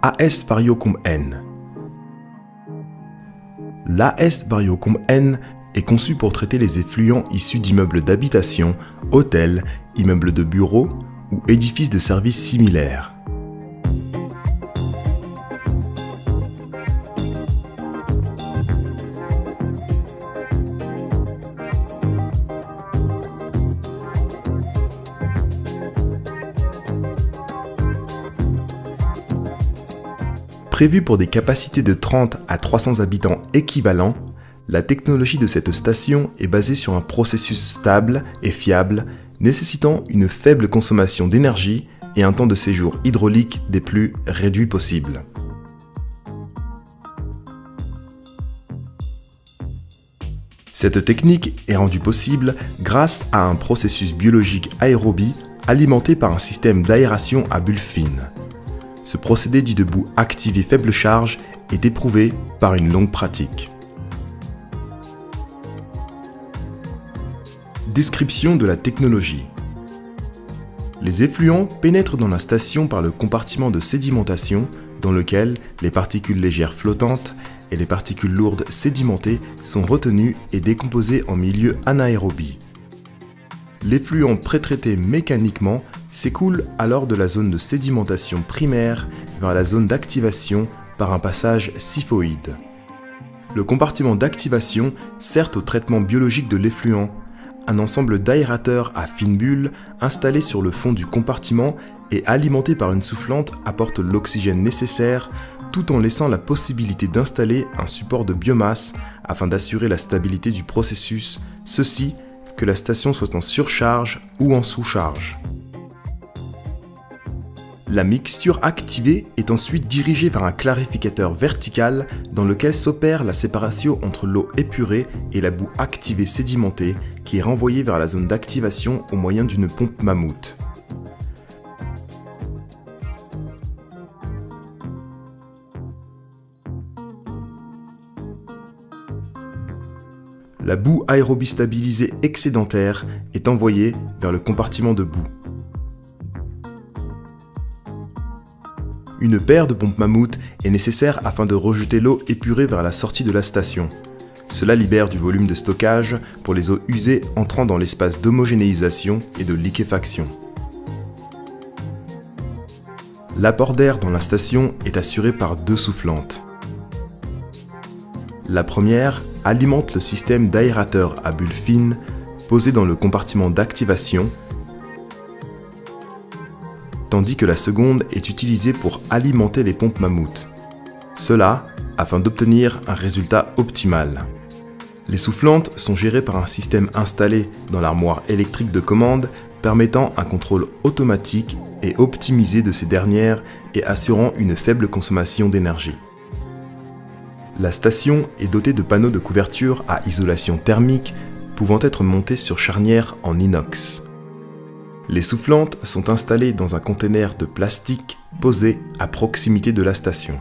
AS Variocum N. L'AS Variocum N est conçu pour traiter les effluents issus d'immeubles d'habitation, hôtels, immeubles de bureaux ou édifices de services similaires. Prévue pour des capacités de 30 à 300 habitants équivalents, la technologie de cette station est basée sur un processus stable et fiable, nécessitant une faible consommation d'énergie et un temps de séjour hydraulique des plus réduits possibles. Cette technique est rendue possible grâce à un processus biologique aérobie alimenté par un système d'aération à bulles fines. Ce procédé dit de boue activée faible charge est éprouvé par une longue pratique. Description de la technologie. Les effluents pénètrent dans la station par le compartiment de sédimentation dans lequel les particules légères flottantes et les particules lourdes sédimentées sont retenues et décomposées en milieu anaérobie. L'effluent pré-traité mécaniquement s'écoule alors de la zone de sédimentation primaire vers la zone d'activation par un passage siphoïde. Le compartiment d'activation sert au traitement biologique de l'effluent, un ensemble d'aérateurs à fines bulles installés sur le fond du compartiment et alimentés par une soufflante apporte l'oxygène nécessaire tout en laissant la possibilité d'installer un support de biomasse afin d'assurer la stabilité du processus, ceci que la station soit en surcharge ou en sous-charge. La mixture activée est ensuite dirigée vers un clarificateur vertical dans lequel s'opère la séparation entre l'eau épurée et la boue activée sédimentée qui est renvoyée vers la zone d'activation au moyen d'une pompe mammouth. La boue aérobie stabilisée excédentaire est envoyée vers le compartiment de boue. Une paire de pompes mammouth est nécessaire afin de rejeter l'eau épurée vers la sortie de la station. Cela libère du volume de stockage pour les eaux usées entrant dans l'espace d'homogénéisation et de liquéfaction. L'apport d'air dans la station est assuré par deux soufflantes. La première alimente le système d'aérateur à bulles fines posé dans le compartiment d'activation, tandis que la seconde est utilisée pour alimenter les pompes mammouth. Cela afin d'obtenir un résultat optimal. Les soufflantes sont gérées par un système installé dans l'armoire électrique de commande permettant un contrôle automatique et optimisé de ces dernières et assurant une faible consommation d'énergie. La station est dotée de panneaux de couverture à isolation thermique pouvant être montés sur charnière en inox. Les soufflantes sont installées dans un conteneur de plastique posé à proximité de la station.